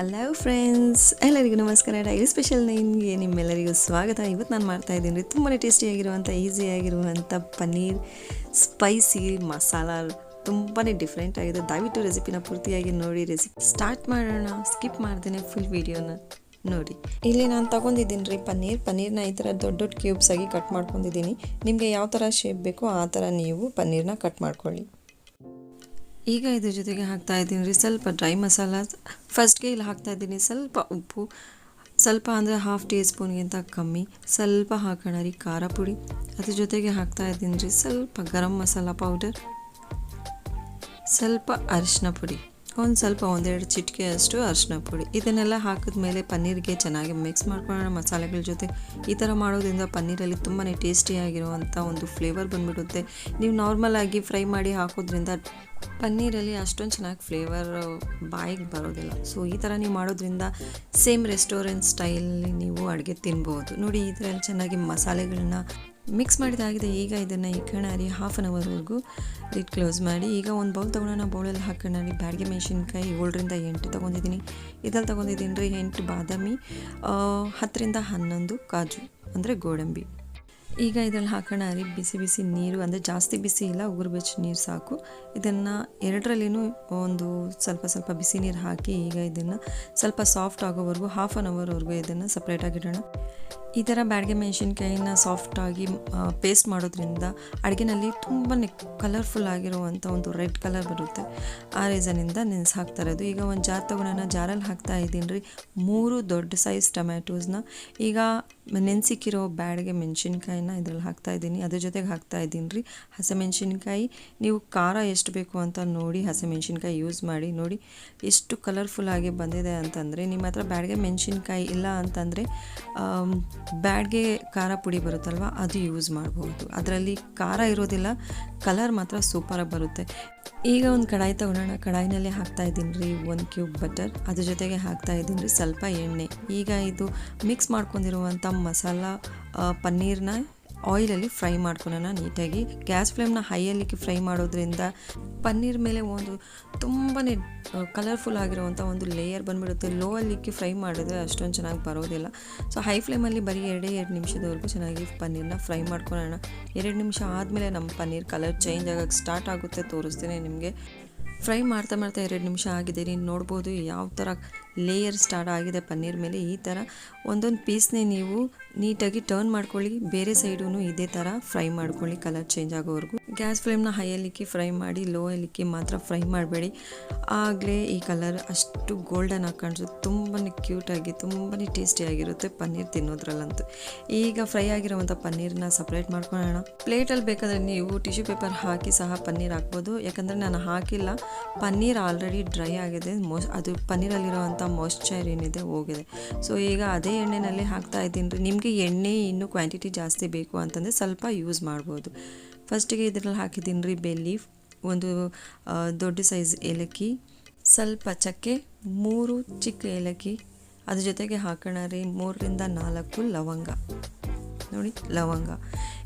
Hello friends, ಎಲ್ಲರಿಗೂ ನಮಸ್ಕಾರ. Daily special ನೈನ್ಗೆ ನಿಮ್ಮೆಲ್ಲರಿಗೂ ಸ್ವಾಗತ. ಇವತ್ತು ನಾನು ಮಾಡ್ತಾಯಿದ್ದೀನಿ ತುಂಬಾ ಟೇಸ್ಟಿಯಾಗಿರುವಂಥ ಈಸಿಯಾಗಿರುವಂಥ ಪನ್ನೀರ್ ಸ್ಪೈಸಿ ಮಸಾಲ. ತುಂಬಾ ಡಿಫ್ರೆಂಟ್ ಆಗಿದೆ. ದಯವಿಟ್ಟು ರೆಸಿಪಿನ ಪೂರ್ತಿಯಾಗಿ ನೋಡಿ. ರೆಸಿಪಿ ಸ್ಟಾರ್ಟ್ ಮಾಡೋಣ. ಸ್ಕಿಪ್ ಮಾಡ್ದೇನೆ ಫುಲ್ ವಿಡಿಯೋನ ನೋಡಿ. ಇಲ್ಲಿ ನಾನು ತೊಗೊಂಡಿದ್ದೀನಿ ರೀ ಪನ್ನೀರ್ನ ಈ ಥರ ದೊಡ್ಡ ದೊಡ್ಡ ಕ್ಯೂಬ್ಸ್ ಆಗಿ ಕಟ್ ಮಾಡ್ಕೊಂಡಿದ್ದೀನಿ. ನಿಮಗೆ ಯಾವ ಥರ ಶೇಪ್ ಬೇಕೋ ಆ ಥರ ನೀವು ಪನ್ನೀರ್ನ ಕಟ್ ಮಾಡ್ಕೊಳ್ಳಿ. ಈಗ ಇದ್ರ ಜೊತೆಗೆ ಹಾಕ್ತಾ ಇದ್ದೀನಿ ರೀ ಸ್ವಲ್ಪ ಡ್ರೈ ಮಸಾಲ. ಫಸ್ಟ್ಗೆ ಇಲ್ಲಿ ಹಾಕ್ತಾ ಇದ್ದೀನಿ ಸ್ವಲ್ಪ ಉಪ್ಪು, ಸ್ವಲ್ಪ ಅಂದರೆ 1/2 ಟೀ ಸ್ಪೂನ್ಗಿಂತ ಕಮ್ಮಿ. ಸ್ವಲ್ಪ ಹಾಕೋಣ ರೀ ಖಾರ ಪುಡಿ. ಅದ್ರ ಜೊತೆಗೆ ಹಾಕ್ತಾ ಇದ್ದೀನಿ ರೀ ಸ್ವಲ್ಪ ಗರಂ ಮಸಾಲ ಪೌಡರ್, ಸ್ವಲ್ಪ ಅರಿಶಿನ ಪುಡಿ, ಒಂದೆರಡು ಚಿಟಿಕೆ ಅಷ್ಟು ಅರಿಶಿನ ಪುಡಿ. ಇದನ್ನೆಲ್ಲ ಹಾಕಿದ್ಮೇಲೆ ಪನ್ನೀರ್ಗೆ ಚೆನ್ನಾಗಿ ಮಿಕ್ಸ್ ಮಾಡ್ಕೊಳ್ಳೋಣ ಮಸಾಲೆಗಳ ಜೊತೆ. ಈ ಥರ ಮಾಡೋದ್ರಿಂದ ಪನ್ನೀರಲ್ಲಿ ತುಂಬಾ ಟೇಸ್ಟಿಯಾಗಿರುವಂಥ ಒಂದು ಫ್ಲೇವರ್ ಬಂದುಬಿಡುತ್ತೆ. ನೀವು ನಾರ್ಮಲಾಗಿ ಫ್ರೈ ಮಾಡಿ ಹಾಕೋದ್ರಿಂದ ಪನ್ನೀರಲ್ಲಿ ಅಷ್ಟೊಂದು ಚೆನ್ನಾಗಿ ಫ್ಲೇವರ್ ಬಾಯಿಗೆ ಬರೋದಿಲ್ಲ. ಸೊ ಈ ಥರ ನೀವು ಮಾಡೋದ್ರಿಂದ ಸೇಮ್ ರೆಸ್ಟೋರೆಂಟ್ ಸ್ಟೈಲಲ್ಲಿ ನೀವು ಅಡುಗೆ ತಿನ್ಬೋದು. ನೋಡಿ, ಈ ಥರ ಚೆನ್ನಾಗಿ ಮಸಾಲೆಗಳನ್ನ ಮಿಕ್ಸ್ ಮಾಡಿದಾಗಿದೆ. ಈಗ ಇದನ್ನು ಇಕ್ಕೋಣ ರೀ 1/2 an hourವರೆಗೂ ಲಿಡ್ ಕ್ಲೋಸ್ ಮಾಡಿ. ಈಗ ಒಂದು ಬೌಲ್ ತೊಗೊಳೋಣ. ಬೌಲಲ್ಲಿ ಹಾಕೋಣ ರೀ ಬ್ಯಾಡಗೆ ಮೆಣಸಿನ್ಕಾಯಿ 7ರಿಂದ 8 ತೊಗೊಂಡಿದ್ದೀನಿ. ಇದ್ರಲ್ಲಿ ತೊಗೊಂಡಿದ್ದೀನಿ ರೀ 8 ಬಾದಾಮಿ, 10ರಿಂದ 11 ಕಾಜು ಅಂದರೆ ಗೋಡಂಬಿ. ಈಗ ಇದರಲ್ಲಿ ಹಾಕೋಣ ರೀ ಬಿಸಿ ಬಿಸಿ ನೀರು, ಅಂದರೆ ಜಾಸ್ತಿ ಬಿಸಿ ಇಲ್ಲ, ಉಗುರು ಬೆಚ್ಚ ನೀರು ಸಾಕು. ಇದನ್ನು ಎರಡರಲ್ಲಿನೂ ಒಂದು ಸ್ವಲ್ಪ ಬಿಸಿ ನೀರು ಹಾಕಿ ಈಗ ಇದನ್ನು ಸ್ವಲ್ಪ ಸಾಫ್ಟ್ ಆಗೋವರೆಗೂ 1/2 an hourವರೆಗೂ ಇದನ್ನು ಸಪ್ರೇಟಾಗಿಡೋಣ. ಈ ಥರ ಬ್ಯಾಡಗೆ ಮೆಣಸಿನ್ಕಾಯಿನ ಸಾಫ್ಟಾಗಿ ಪೇಸ್ಟ್ ಮಾಡೋದ್ರಿಂದ ಅಡುಗೆನಲ್ಲಿ ತುಂಬಾ ಕಲರ್ಫುಲ್ ಆಗಿರುವಂಥ ಒಂದು ರೆಡ್ ಕಲರ್ ಬರುತ್ತೆ. ಆ ರೀಸನಿಂದ ನೆನೆಸಿ ಹಾಕ್ತಾ ಇರೋದು. ಈಗ ಒಂದು ಜಾರ್ ತೊಗೊಳೋಣ. ಜಾರಲ್ಲಿ ಹಾಕ್ತಾ ಇದ್ದೀನಿ ರೀ 3 ದೊಡ್ಡ ಸೈಜ್ ಟೊಮ್ಯಾಟೋಸ್ನ. ಈಗ ನೆನೆಸಿಕ್ಕಿರೋ ಬ್ಯಾಡಗೆ ಮೆಣಸಿನ್ಕಾಯಿನ ಇದರಲ್ಲಿ ಹಾಕ್ತಾ ಇದ್ದೀನಿ. ಅದ್ರ ಜೊತೆಗೆ ಹಾಕ್ತಾ ಇದ್ದೀನಿ ರೀ ಹಸಿಮೆಣಸಿನ್ಕಾಯಿ. ನೀವು ಖಾರ ಎಷ್ಟು ಬೇಕು ಅಂತ ನೋಡಿ ಹಸಿಮೆಣಸಿನ್ಕಾಯಿ ಯೂಸ್ ಮಾಡಿ. ನೋಡಿ ಎಷ್ಟು ಕಲರ್ಫುಲ್ ಆಗಿ ಬಂದಿದೆ ಅಂತಂದರೆ, ನಿಮ್ಮ ಹತ್ರ ಬ್ಯಾಡಗೆ ಮೆಣಸಿನ್ಕಾಯಿ ಇಲ್ಲ ಅಂತಂದರೆ ಬ್ಯಾಡ್ಗೆ ಖಾರ ಪುಡಿ ಬರುತ್ತಲ್ವ, ಅದು ಯೂಸ್ ಮಾಡ್ಬೋದು. ಅದರಲ್ಲಿ ಖಾರ ಇರೋದಿಲ್ಲ, ಕಲರ್ ಮಾತ್ರ ಸೂಪರಾಗಿ ಬರುತ್ತೆ. ಈಗ ಒಂದು ಕಡಾಯಿ ತೊಗೊಳೋಣ. ಕಡಾಯಿನಲ್ಲಿ ಹಾಕ್ತಾ ಇದ್ದೀನಿ ರೀ 1 ಕ್ಯೂಬ್ ಬಟರ್. ಅದ್ರ ಜೊತೆಗೆ ಹಾಕ್ತಾ ಇದ್ದೀನಿ ರೀ ಸ್ವಲ್ಪ ಎಣ್ಣೆ. ಈಗ ಇದು ಮಿಕ್ಸ್ ಮಾಡ್ಕೊಂಡಿರುವಂಥ ಮಸಾಲ ಪನ್ನೀರ್ನ ಆಯಿಲಲ್ಲಿ ಫ್ರೈ ಮಾಡ್ಕೊಳ್ಳೋಣ ನೀಟಾಗಿ. ಗ್ಯಾಸ್ ಫ್ಲೇಮ್ನ ಹೈಯಲ್ಲಿಕ್ಕೆ ಫ್ರೈ ಮಾಡೋದ್ರಿಂದ ಪನ್ನೀರ್ ಮೇಲೆ ಒಂದು ತುಂಬಾ ಕಲರ್ಫುಲ್ ಆಗಿರುವಂಥ ಒಂದು ಲೇಯರ್ ಬಂದುಬಿಡುತ್ತೆ. ಲೋ ಅಲ್ಲಿಕ್ಕೆ ಫ್ರೈ ಮಾಡಿದ್ರೆ ಅಷ್ಟೊಂದು ಚೆನ್ನಾಗಿ ಬರೋದಿಲ್ಲ. ಸೊ ಹೈ ಫ್ಲೇಮಲ್ಲಿ ಬರೀ 2 ನಿಮಿಷದವರೆಗೂ ಚೆನ್ನಾಗಿ ಪನ್ನೀರ್ನ ಫ್ರೈ ಮಾಡ್ಕೊಳ್ಳೋಣ. 2 ನಿಮಿಷ ಆದಮೇಲೆ ನಮ್ಮ ಪನ್ನೀರ್ ಕಲರ್ ಚೇಂಜ್ ಆಗೋಕ್ಕೆ ಸ್ಟಾರ್ಟ್ ಆಗುತ್ತೆ. ತೋರಿಸ್ತೀನಿ ನಿಮಗೆ. ಫ್ರೈ ಮಾಡ್ತಾ 2 ನಿಮಿಷ ಆಗಿದೆ. ನೀನು ನೋಡ್ಬೋದು ಯಾವ ಥರ ಲೇಯರ್ ಸ್ಟಾರ್ಟ್ ಆಗಿದೆ ಪನ್ನೀರ್ ಮೇಲೆ. ಈ ಥರ ಒಂದೊಂದು ಪೀಸ್ನೇ ನೀವು ನೀಟಾಗಿ ಟರ್ನ್ ಮಾಡ್ಕೊಳ್ಳಿ. ಬೇರೆ ಸೈಡೂ ಇದೇ ಥರ ಫ್ರೈ ಮಾಡ್ಕೊಳ್ಳಿ ಕಲರ್ ಚೇಂಜ್ ಆಗೋವರೆಗೂ. ಗ್ಯಾಸ್ ಫ್ಲೇಮ್ನ ಹೈಯಲ್ಲಿಕ್ಕೆ ಫ್ರೈ ಮಾಡಿ, ಲೋ ಅಲ್ಲಿಕ್ಕೆ ಮಾತ್ರ ಫ್ರೈ ಮಾಡಬೇಡಿ. ಆಗಲೇ ಈ ಕಲರ್ ಅಷ್ಟು ಗೋಲ್ಡನ್ ಆಗಿ ಕಾಣಿಸುತ್ತೆ. ತುಂಬಾ ಕ್ಯೂಟಾಗಿ ತುಂಬಾ ಟೇಸ್ಟಿಯಾಗಿರುತ್ತೆ ಪನ್ನೀರ್ ತಿನ್ನೋದ್ರಲ್ಲಂತೂ. ಈಗ ಫ್ರೈ ಆಗಿರುವಂಥ ಪನ್ನೀರನ್ನ ಸಪ್ರೇಟ್ ಮಾಡ್ಕೊಳ್ಳೋಣ. ಪ್ಲೇಟಲ್ಲಿ ಬೇಕಾದರೆ ನೀವು ಟಿಶ್ಯೂ ಪೇಪರ್ ಹಾಕಿ ಸಹ ಪನ್ನೀರ್ ಹಾಕ್ಬೋದು. ಯಾಕಂದರೆ ನಾನು ಹಾಕಿಲ್ಲ, ಪನ್ನೀರ್ ಆಲ್ರೆಡಿ ಡ್ರೈ ಆಗಿದೆ. ಅದು ಪನ್ನೀರಲ್ಲಿರೋವಂಥ ಮಾಯ್ಶ್ಚರ್ ಏನಿದೆ ಹೋಗಿದೆ. ಸೊ ಈಗ ಅದೇ ಎಣ್ಣೆಯಲ್ಲಿ ಹಾಕ್ತಾ ಇದ್ದೀನಿ ರೀ. ನಿಮಗೆ ಎಣ್ಣೆ ಇನ್ನೂ ಕ್ವಾಂಟಿಟಿ ಜಾಸ್ತಿ ಬೇಕು ಅಂತಂದರೆ ಸ್ವಲ್ಪ ಯೂಸ್ ಮಾಡ್ಬೋದು. ಫಸ್ಟಿಗೆ ಇದರಲ್ಲಿ ಹಾಕಿದ್ದೀನಿ ರೀ ಬೇ ಲೀಫ್, ಒಂದು ದೊಡ್ಡ ಸೈಜ್ ಏಲಕ್ಕಿ, ಸ್ವಲ್ಪ ಚಕ್ಕೆ, 3 ಚಿಕ್ಕ ಏಲಕ್ಕಿ. ಅದ್ರ ಜೊತೆಗೆ ಹಾಕೋಣ ರೀ 3ರಿಂದ 4 ಲವಂಗ. ನೋಡಿ ಲವಂಗ.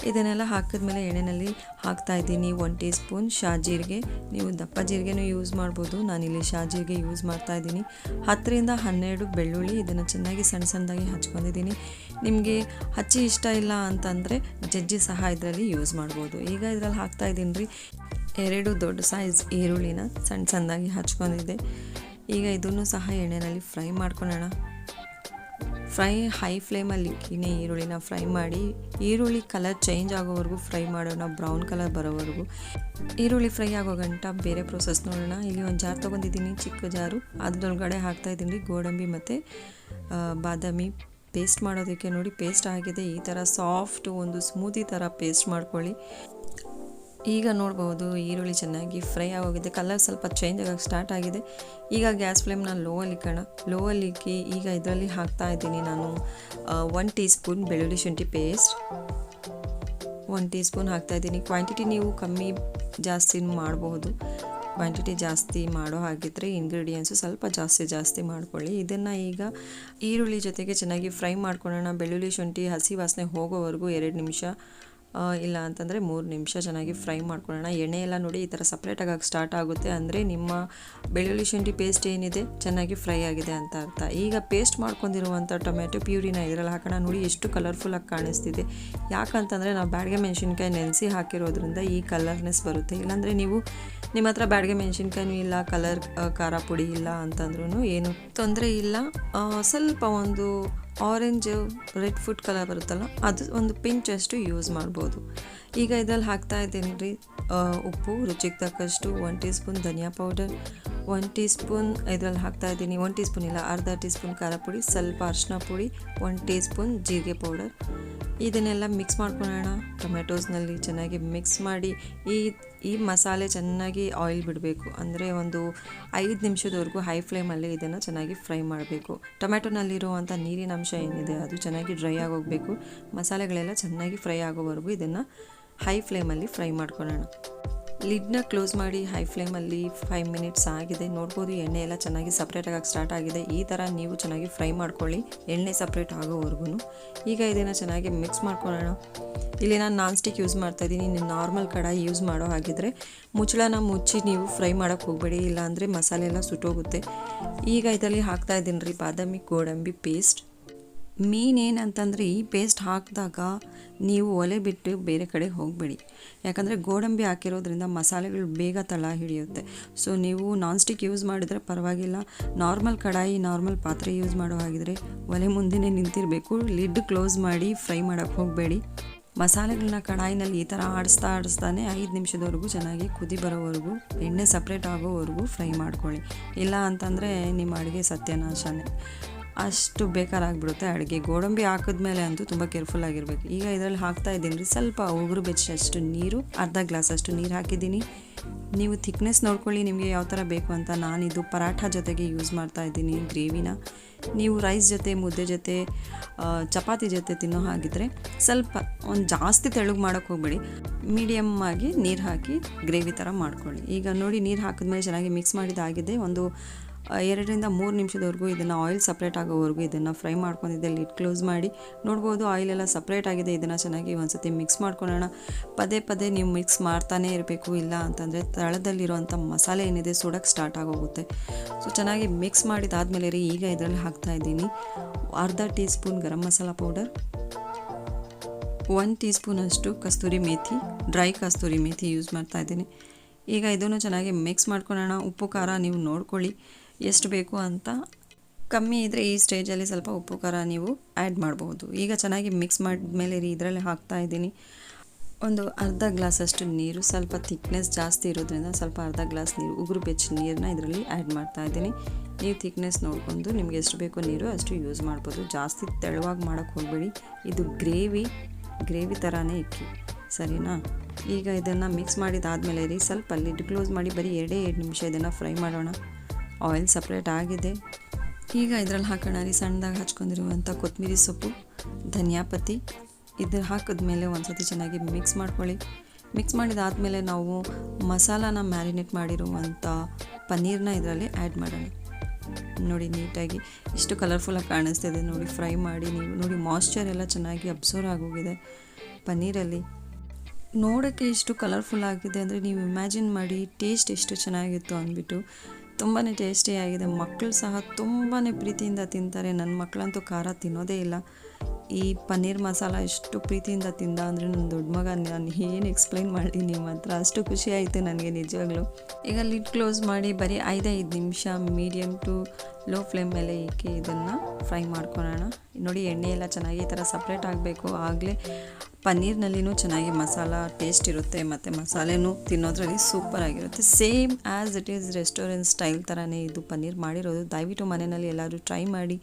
ಇದನ್ನೆಲ್ಲ ಹಾಕಿದ್ಮೇಲೆ ಎಣ್ಣೆಯಲ್ಲಿ ಹಾಕ್ತಾ ಇದ್ದೀನಿ 1 ಟೀ ಸ್ಪೂನ್ ಶಾಜೀರಿಗೆ. ನೀವು ದಪ್ಪ ಜೀರಿಗೆನೂ ಯೂಸ್ ಮಾಡ್ಬೋದು. ನಾನಿಲ್ಲಿ ಶಾಜೀರಿಗೆ ಯೂಸ್ ಮಾಡ್ತಾ ಇದ್ದೀನಿ. 10ರಿಂದ 12 ಬೆಳ್ಳುಳ್ಳಿ. ಇದನ್ನು ಚೆನ್ನಾಗಿ ಸಣ್ಣದಾಗಿ ಹಚ್ಕೊಂಡಿದ್ದೀನಿ. ನಿಮಗೆ ಹಚ್ಚಿ ಇಷ್ಟ ಇಲ್ಲ ಅಂತಂದರೆ ಜಜ್ಜಿ ಸಹ ಇದರಲ್ಲಿ ಯೂಸ್ ಮಾಡ್ಬೋದು. ಈಗ ಇದರಲ್ಲಿ ಹಾಕ್ತಾ ಇದ್ದೀನಿ ರೀ 2 ದೊಡ್ಡ ಸೈಜ್ ಈರುಳ್ಳಿನ ಸಣ್ಣದಾಗಿ ಹಚ್ಕೊಂಡಿದ್ದೆ. ಈಗ ಇದನ್ನು ಸಹ ಎಣ್ಣೆಯಲ್ಲಿ ಫ್ರೈ ಮಾಡ್ಕೊಳ್ಳೋಣ. ಹೈ ಫ್ಲೇಮಲ್ಲಿ ಈರುಳ್ಳಿನ ಫ್ರೈ ಮಾಡಿ. ಈರುಳ್ಳಿ ಕಲರ್ ಚೇಂಜ್ ಆಗೋವರೆಗೂ ಫ್ರೈ ಮಾಡೋಣ, ಬ್ರೌನ್ ಕಲರ್ ಬರೋವರೆಗೂ. ಈರುಳ್ಳಿ ಫ್ರೈ ಆಗೋ ಗಂಟ ಬೇರೆ ಪ್ರೋಸೆಸ್ ನೋಡೋಣ. ಇಲ್ಲಿ ಒಂದು ಜಾರ್ ತೊಗೊಂಡಿದ್ದೀನಿ, ಚಿಕ್ಕ ಜಾರು. ಅದ್ರೊಳಗಡೆ ಹಾಕ್ತಾಯಿದ್ದೀನಿ ರೀ ಗೋಡಂಬಿ ಮತ್ತು ಬಾದಾಮಿ ಪೇಸ್ಟ್ ಮಾಡೋದಕ್ಕೆ. ನೋಡಿ ಪೇಸ್ಟ್ ಆಗಿದೆ. ಈ ಥರ ಸಾಫ್ಟ್ ಒಂದು ಸ್ಮೂತಿ ಥರ ಪೇಸ್ಟ್ ಮಾಡ್ಕೊಳ್ಳಿ. ಈಗ ನೋಡ್ಬೋದು ಈರುಳ್ಳಿ ಚೆನ್ನಾಗಿ ಫ್ರೈ ಆಗೋಗಿದೆ. ಕಲರ್ ಸ್ವಲ್ಪ ಚೇಂಜ್ ಆಗೋಕ್ಕೆ ಸ್ಟಾರ್ಟ್ ಆಗಿದೆ. ಈಗ ಗ್ಯಾಸ್ ಫ್ಲೇಮ್ನ ಲೋ ಅಲ್ಲಿಕ್ಕಿ ಈಗ ಇದರಲ್ಲಿ ಹಾಕ್ತಾ ಇದ್ದೀನಿ ನಾನು 1 ಟೀ ಸ್ಪೂನ್ ಬೆಳ್ಳುಳ್ಳಿ ಶುಂಠಿ ಪೇಸ್ಟ್. 1 ಟೀ ಸ್ಪೂನ್ ಹಾಕ್ತಾಯಿದ್ದೀನಿ. ಕ್ವಾಂಟಿಟಿ ನೀವು ಕಮ್ಮಿ ಜಾಸ್ತಿ ಮಾಡಬಹುದು. ಕ್ವಾಂಟಿಟಿ ಜಾಸ್ತಿ ಮಾಡೋ ಹಾಗಿದ್ರೆ ಇಂಗ್ರೀಡಿಯೆಂಟ್ಸು ಸ್ವಲ್ಪ ಜಾಸ್ತಿ ಮಾಡ್ಕೊಳ್ಳಿ. ಇದನ್ನು ಈಗ ಈರುಳ್ಳಿ ಜೊತೆಗೆ ಚೆನ್ನಾಗಿ ಫ್ರೈ ಮಾಡ್ಕೊಳ್ಳೋಣ. ಬೆಳ್ಳುಳ್ಳಿ ಶುಂಠಿ ಹಸಿ ವಾಸನೆ ಹೋಗೋವರೆಗೂ 2 ನಿಮಿಷ ಇಲ್ಲ ಅಂತಂದರೆ 3 ನಿಮಿಷ ಚೆನ್ನಾಗಿ ಫ್ರೈ ಮಾಡ್ಕೊಳ್ಳೋಣ. ಎಣ್ಣೆ ಎಲ್ಲ ನೋಡಿ ಈ ಥರ ಸಪ್ರೇಟಾಗಿ ಸ್ಟಾರ್ಟ್ ಆಗುತ್ತೆ ಅಂದರೆ ನಿಮ್ಮ ಬೆಳ್ಳುಳ್ಳಿ ಶುಂಠಿ ಪೇಸ್ಟ್ ಏನಿದೆ ಚೆನ್ನಾಗಿ ಫ್ರೈ ಆಗಿದೆ ಅಂತ ಅರ್ಥ. ಈಗ ಪೇಸ್ಟ್ ಮಾಡ್ಕೊಂಡಿರುವಂಥ ಟೊಮೆಟೊ ಪ್ಯೂರಿನ ಇದರಲ್ಲಿ ಹಾಕೋಣ. ನೋಡಿ ಎಷ್ಟು ಕಲರ್ಫುಲ್ಲಾಗಿ ಕಾಣಿಸ್ತಿದೆ. ಯಾಕಂತಂದರೆ ನಾವು ಬ್ಯಾಡಗೆ ಮೆಣಸಿನ್ಕಾಯಿ ನೆನೆಸಿ ಹಾಕಿರೋದ್ರಿಂದ ಈ ಕಲರ್ನೆಸ್ ಬರುತ್ತೆ. ಇಲ್ಲಾಂದರೆ ನೀವು ನಿಮ್ಮ ಹತ್ರ ಬ್ಯಾಡಗೆ ಮೆಣಸಿನ್ಕಾಯಿನೂ ಇಲ್ಲ, ಖಾರ ಪುಡಿ ಇಲ್ಲ ಅಂತಂದ್ರೂ ಏನು ತೊಂದರೆ ಇಲ್ಲ. ಸ್ವಲ್ಪ ಒಂದು ಆರೆಂಜ್ ರೆಡ್ ಫುಡ್ ಕಲರ್ ಬರುತ್ತಲ್ಲ, ಅದು ಒಂದು ಪಿಂಚಷ್ಟು ಯೂಸ್ ಮಾಡ್ಬೋದು. ಈಗ ಇದರಲ್ಲಿ ಹಾಕ್ತಾ ಇದ್ದೀನಿ ರೀ ಉಪ್ಪು ರುಚಿಗೆ ತಕ್ಕಷ್ಟು, 1 ಟೀ ಸ್ಪೂನ್ ಧನಿಯಾ ಪೌಡರ್, 1 ಟೀ ಸ್ಪೂನ್ ಇದರಲ್ಲಿ ಹಾಕ್ತಾ ಇದ್ದೀನಿ, 1 ಟೀ ಸ್ಪೂನ್ ಇಲ್ಲ ಅರ್ಧ ಟೀ ಸ್ಪೂನ್ ಖಾರ ಪುಡಿ, ಸ್ವಲ್ಪ ಅರಿಶಿನ ಪುಡಿ, 1 ಟೀ ಸ್ಪೂನ್ ಜೀರಿಗೆ ಪೌಡರ್. ಇದನ್ನೆಲ್ಲ ಮಿಕ್ಸ್ ಮಾಡ್ಕೊಳ್ಳೋಣ. ಟೊಮೆಟೋಸ್ನಲ್ಲಿ ಚೆನ್ನಾಗಿ ಮಿಕ್ಸ್ ಮಾಡಿ ಈ ಮಸಾಲೆ ಚೆನ್ನಾಗಿ ಆಯಿಲ್ ಬಿಡಬೇಕು. ಅಂದರೆ ಒಂದು 5 ನಿಮಿಷದವರೆಗೂ ಹೈ ಫ್ಲೇಮಲ್ಲಿ ಇದನ್ನು ಚೆನ್ನಾಗಿ ಫ್ರೈ ಮಾಡಬೇಕು. ಟೊಮೆಟೊನಲ್ಲಿರುವಂಥ ನೀರಿನ ಅಂಶ ಏನಿದೆ ಅದು ಚೆನ್ನಾಗಿ ಡ್ರೈ ಆಗೋಗಬೇಕು. ಮಸಾಲೆಗಳೆಲ್ಲ ಚೆನ್ನಾಗಿ ಫ್ರೈ ಆಗೋವರೆಗೂ ಇದನ್ನು ಹೈ ಫ್ಲೇಮಲ್ಲಿ ಫ್ರೈ ಮಾಡ್ಕೊಳ್ಳೋಣ. ಲಿಡ್ನ ಕ್ಲೋಸ್ ಮಾಡಿ ಹೈ ಫ್ಲೇಮಲ್ಲಿ 5 ಮಿನಿಟ್ಸ್ ಆಗಿದೆ. ನೋಡ್ಬೋದು ಎಣ್ಣೆ ಎಲ್ಲ ಚೆನ್ನಾಗಿ ಸಪ್ರೇಟಾಗಿ ಸ್ಟಾರ್ಟ್ ಆಗಿದೆ. ಈ ಥರ ನೀವು ಚೆನ್ನಾಗಿ ಫ್ರೈ ಮಾಡ್ಕೊಳ್ಳಿ ಎಣ್ಣೆ ಸಪ್ರೇಟ್ ಆಗೋವರೆಗೂ. ಈಗ ಇದನ್ನು ಚೆನ್ನಾಗಿ ಮಿಕ್ಸ್ ಮಾಡ್ಕೊಳ್ಳೋಣ. ಇಲ್ಲಿ ನಾನು ನಾನ್ ಸ್ಟಿಕ್ ಯೂಸ್ ಮಾಡ್ತಾಯಿದ್ದೀನಿ. ನೀವು ನಾರ್ಮಲ್ ಕಡಾಯಿ ಯೂಸ್ ಮಾಡೋ ಹಾಗಿದ್ರೆ ಮುಚ್ಚಳನ ಮುಚ್ಚಿ ನೀವು ಫ್ರೈ ಮಾಡೋಕ್ಕೆ ಹೋಗಬೇಡಿ, ಇಲ್ಲಾಂದರೆ ಮಸಾಲೆ ಎಲ್ಲ ಸುಟ್ಟೋಗುತ್ತೆ. ಈಗ ಇದರಲ್ಲಿ ಹಾಕ್ತಾ ಇದ್ದೀನಿ ರೀ ಬಾದಾಮಿ ಗೋಡಂಬಿ ಪೇಸ್ಟ್. ಮೇನ್ ಏನಂತಂದರೆ ಈ ಪೇಸ್ಟ್ ಹಾಕಿದಾಗ ನೀವು ಒಲೆ ಬಿಟ್ಟು ಬೇರೆ ಕಡೆ ಹೋಗಬೇಡಿ. ಯಾಕಂದರೆ ಗೋಡಂಬಿ ಹಾಕಿರೋದ್ರಿಂದ ಮಸಾಲೆಗಳು ಬೇಗ ತಳ ಹಿಡಿಯುತ್ತೆ. ಸೊ ನೀವು ನಾನ್ ಸ್ಟಿಕ್ ಯೂಸ್ ಮಾಡಿದರೆ ಪರವಾಗಿಲ್ಲ. ನಾರ್ಮಲ್ ಕಡಾಯಿ ನಾರ್ಮಲ್ ಪಾತ್ರೆ ಯೂಸ್ ಮಾಡೋ ಹಾಗಿದ್ರೆ ಒಲೆ ಮುಂದೆನೇ ನಿಂತಿರಬೇಕು. ಲಿಡ್ ಕ್ಲೋಸ್ ಮಾಡಿ ಫ್ರೈ ಮಾಡೋಕ್ಕೆ ಹೋಗಬೇಡಿ. ಮಸಾಲೆಗಳನ್ನ ಕಡಾಯಿನಲ್ಲಿ ಈ ಥರ ಆಡಿಸ್ತಾನೆ 5 ನಿಮಿಷದವರೆಗೂ ಚೆನ್ನಾಗಿ ಕುದಿ ಬರೋವರೆಗೂ, ಎಣ್ಣೆ ಸಪ್ರೇಟ್ ಆಗೋವರೆಗೂ ಫ್ರೈ ಮಾಡ್ಕೊಳ್ಳಿ. ಇಲ್ಲ ಅಂತಂದರೆ ನಿಮ್ಮ ಅಡುಗೆ ಸತ್ಯನಾಶನೇ, ಅಷ್ಟು ಬೇಕಾರಾಗಿಬಿಡುತ್ತೆ ಅಡುಗೆ. ಗೋಡಂಬಿ ಹಾಕಿದ್ಮೇಲೆ ಅಂತೂ ತುಂಬ ಕೇರ್ಫುಲ್ ಆಗಿರಬೇಕು. ಈಗ ಇದರಲ್ಲಿ ಹಾಕ್ತಾ ಇದ್ದೀನಿ ರೀ ಸ್ವಲ್ಪ ಉಗುರು ಬೆಚ್ಚಷ್ಟು ನೀರು, ಅರ್ಧ ಗ್ಲಾಸಷ್ಟು ನೀರು ಹಾಕಿದ್ದೀನಿ. ನೀವು ಥಿಕ್ನೆಸ್ ನೋಡ್ಕೊಳ್ಳಿ ನಿಮಗೆ ಯಾವ ಥರ ಬೇಕು ಅಂತ. ನಾನಿದು ಪರಾಠ ಜೊತೆಗೆ ಯೂಸ್ ಮಾಡ್ತಾ ಇದ್ದೀನಿ ಗ್ರೇವಿನ. ನೀವು ರೈಸ್ ಜೊತೆ, ಮುದ್ದೆ ಜೊತೆ, ಚಪಾತಿ ಜೊತೆ ತಿನ್ನೋ ಹಾಗಿದ್ರೆ ಸ್ವಲ್ಪ ಒಂದು ಜಾಸ್ತಿ ತೆಳುಗೆ ಮಾಡೋಕ್ಕೆ ಹೋಗಬೇಡಿ, ಮೀಡಿಯಮ್ ಆಗಿ ನೀರು ಹಾಕಿ ಗ್ರೇವಿ ಥರ ಮಾಡ್ಕೊಳ್ಳಿ. ಈಗ ನೋಡಿ ನೀರು ಹಾಕಿದ್ಮೇಲೆ ಚೆನ್ನಾಗಿ ಮಿಕ್ಸ್ ಮಾಡಿದಾಗಿದೆ. ಒಂದು 2 ರಿಂದ 3 ನಿಮಿಷದವರೆಗೂ ಇದನ್ನು ಆಯಿಲ್ ಸಪ್ರೇಟ್ ಆಗೋವರೆಗೂ ಇದನ್ನು ಫ್ರೈ ಮಾಡ್ಕೊಂಡಿದ್ದೆ. ಲಿಡ್ ಕ್ಲೋಸ್ ಮಾಡಿ ನೋಡ್ಬೋದು ಆಯಿಲೆಲ್ಲ ಸಪ್ರೇಟ್ ಆಗಿದೆ. ಇದನ್ನು ಚೆನ್ನಾಗಿ ಒಂದ್ಸತಿ ಮಿಕ್ಸ್ ಮಾಡ್ಕೊಳ್ಳೋಣ. ಪದೇ ನೀವು ಮಿಕ್ಸ್ ಮಾಡ್ತಾನೇ ಇರಬೇಕು, ಇಲ್ಲ ಅಂತಂದರೆ ತಳದಲ್ಲಿರುವಂಥ ಮಸಾಲೆ ಏನಿದೆ ಸುಡೋಕ್ಕೆ ಸ್ಟಾರ್ಟ್ ಆಗೋಗುತ್ತೆ. ಸೊ ಚೆನ್ನಾಗಿ ಮಿಕ್ಸ್ ಮಾಡಿದಾದ್ಮೇಲೆ ರೀ ಈಗ ಇದರಲ್ಲಿ ಹಾಕ್ತಾ ಇದ್ದೀನಿ ಅರ್ಧ tea spoon garam masala powder, 1 tea ಸ್ಪೂನಷ್ಟು ಕಸ್ತೂರಿ ಮೇಥಿ, ಡ್ರೈ ಕಸ್ತೂರಿ ಮೇಥಿ ಯೂಸ್ ಮಾಡ್ತಾ ಇದ್ದೀನಿ. ಈಗ ಇದನ್ನು ಚೆನ್ನಾಗಿ ಮಿಕ್ಸ್ ಮಾಡ್ಕೊಳ್ಳೋಣ. ಉಪ್ಪು ಖಾರ ನೀವು ನೋಡ್ಕೊಳ್ಳಿ ಎಷ್ಟು ಬೇಕು ಅಂತ. ಕಮ್ಮಿ ಇದ್ದರೆ ಈ ಸ್ಟೇಜಲ್ಲಿ ಸ್ವಲ್ಪ ಉಪ್ಪು ಖಾರ ನೀವು ಆ್ಯಡ್ ಮಾಡ್ಬೋದು. ಈಗ ಚೆನ್ನಾಗಿ ಮಿಕ್ಸ್ ಮಾಡಿದ್ಮೇಲೆ ಇದರಲ್ಲಿ ಹಾಕ್ತಾ ಇದ್ದೀನಿ ಒಂದು ಅರ್ಧ ಗ್ಲಾಸಷ್ಟು ನೀರು. ಸ್ವಲ್ಪ ಥಿಕ್ನೆಸ್ ಜಾಸ್ತಿ ಇರೋದ್ರಿಂದ ಸ್ವಲ್ಪ ಅರ್ಧ ಗ್ಲಾಸ್ ನೀರು, ಉಗುರು ಬೆಚ್ಚ ನೀರನ್ನ ಇದರಲ್ಲಿ ಆ್ಯಡ್ ಮಾಡ್ತಾ ಇದ್ದೀನಿ. ನೀವು ಥಿಕ್ನೆಸ್ ನೋಡಿಕೊಂಡು ನಿಮಗೆ ಎಷ್ಟು ಬೇಕೋ ನೀರು ಅಷ್ಟು ಯೂಸ್ ಮಾಡ್ಬೋದು. ಜಾಸ್ತಿ ತೆಳುವಾಗಿ ಮಾಡೋಕ್ಕೆ ಹೋಗಬೇಡಿ. ಇದು ಗ್ರೇವಿ ಥರನೇ ಇಕ್ಕಿ, ಸರಿನಾ? ಈಗ ಇದನ್ನು ಮಿಕ್ಸ್ ಮಾಡಿದಾದ್ಮೇಲೆ ರೀ ಸ್ವಲ್ಪ ಲಿಡ್ ಕ್ಲೋಸ್ ಮಾಡಿ ಬರೀ 2 ನಿಮಿಷ ಇದನ್ನು ಫ್ರೈ ಮಾಡೋಣ. ಆಯಿಲ್ ಸಪ್ರೇಟ್ ಆಗಿದೆ. ಈಗ ಇದರಲ್ಲಿ ಹಾಕೋಣ ರೀ ಸಣ್ಣದಾಗಿ ಹಚ್ಕೊಂಡಿರುವಂಥ ಕೊತ್ತಂಬರಿ ಸೊಪ್ಪು, ಧನಿಯಾ ಪತ್ತಿ. ಇದು ಹಾಕಿದ್ಮೇಲೆ ಒಂದು ಸತಿ ಚೆನ್ನಾಗಿ ಮಿಕ್ಸ್ ಮಾಡ್ಕೊಳ್ಳಿ. ಮಿಕ್ಸ್ ಮಾಡಿದಾದ್ಮೇಲೆ ನಾವು ಮಸಾಲಾನ ಮ್ಯಾರಿನೇಟ್ ಮಾಡಿರುವಂಥ ಪನ್ನೀರನ್ನ ಇದರಲ್ಲಿ ಆ್ಯಡ್ ಮಾಡೋಣ. ನೋಡಿ ನೀಟಾಗಿ ಎಷ್ಟು ಕಲರ್ಫುಲ್ಲಾಗಿ ಕಾಣಿಸ್ತಿದೆ ನೋಡಿ. ಫ್ರೈ ಮಾಡಿ ನೀವು ನೋಡಿ ಮಾಯ್ಶ್ಚರ್ ಎಲ್ಲ ಚೆನ್ನಾಗಿ ಅಬ್ಸರ್ವ್ ಆಗೋಗಿದೆ ಪನ್ನೀರಲ್ಲಿ. ನೋಡೋಕ್ಕೆ ಎಷ್ಟು ಕಲರ್ಫುಲ್ ಆಗಿದೆ ಅಂದರೆ ನೀವು ಇಮ್ಯಾಜಿನ್ ಮಾಡಿ ಟೇಸ್ಟ್ ಎಷ್ಟು ಚೆನ್ನಾಗಿತ್ತು ಅಂದ್ಬಿಟ್ಟು. ತುಂಬಾ ಟೇಸ್ಟಿಯಾಗಿದೆ. ಮಕ್ಕಳು ಸಹ ತುಂಬಾ ಪ್ರೀತಿಯಿಂದ ತಿಂತಾರೆ. ನನ್ನ ಮಕ್ಕಳಂತೂ ಖಾರ ತಿನ್ನೋದೇ ಇಲ್ಲ. ಈ ಪನ್ನೀರ್ ಮಸಾಲ ಎಷ್ಟು ಪ್ರೀತಿಯಿಂದ ತಿಂದ ಅಂದರೆ ನನ್ನ ದೊಡ್ಡ ಮಗ, ನಾನು ಏನು ಎಕ್ಸ್ಪ್ಲೈನ್ ಮಾಡಲಿ ನಿಮ್ಮ ಹತ್ರ, ಅಷ್ಟು ಖುಷಿ ಆಯಿತು ನನಗೆ ನಿಜವಾಗ್ಲೂ. ಈಗ ಲಿಡ್ ಕ್ಲೋಸ್ ಮಾಡಿ ಬರೀ 5 ನಿಮಿಷ ಮೀಡಿಯಮ್ ಟು ಲೋ ಫ್ಲೇಮ್ ಮೇಲೆ ಇಕ್ಕಿ ಇದನ್ನು ಫ್ರೈ ಮಾಡ್ಕೊಳ್ಳೋಣ. ನೋಡಿ ಎಣ್ಣೆ ಎಲ್ಲ ಚೆನ್ನಾಗಿ ಈ ಥರ ಸಪ್ರೇಟ್ ಆಗಬೇಕು. ಆಗಲೇ ಪನ್ನೀರ್ನಲ್ಲಿನೂ ಚೆನ್ನಾಗಿ ಮಸಾಲ ಟೇಸ್ಟ್ ಇರುತ್ತೆ ಮತ್ತು ಮಸಾಲೆನೂ ತಿನ್ನೋದ್ರಲ್ಲಿ ಸೂಪರ್ ಆಗಿರುತ್ತೆ. Same as it is restaurant style ಥರನೇ ಇದು ಪನ್ನೀರ್ ಮಾಡಿರೋದು. ದಯವಿಟ್ಟು ಮನೆಯಲ್ಲಿ ಎಲ್ಲರೂ ಟ್ರೈ ಮಾಡಿ.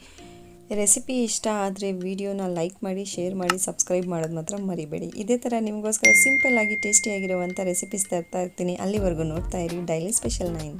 ರೆಸಿಪಿ ಇಷ್ಟ ಆದರೆ ವಿಡಿಯೋನ ಲೈಕ್ ಮಾಡಿ, ಶೇರ್ ಮಾಡಿ, ಸಬ್ಸ್ಕ್ರೈಬ್ ಮಾಡೋದು ಮಾತ್ರ ಮರಿಬೇಡಿ. ಇದೇ ಥರ ನಿಮಗೋಸ್ಕರ ಸಿಂಪಲ್ಲಾಗಿ ಟೇಸ್ಟಿಯಾಗಿರುವಂಥ ರೆಸಿಪೀಸ್ ತರ್ತಾ ಇರ್ತೀನಿ. ಅಲ್ಲಿವರೆಗೂ ನೋಡ್ತಾ ಇರಿ ಡೈಲಿ ಸ್ಪೆಷಲ್ 9.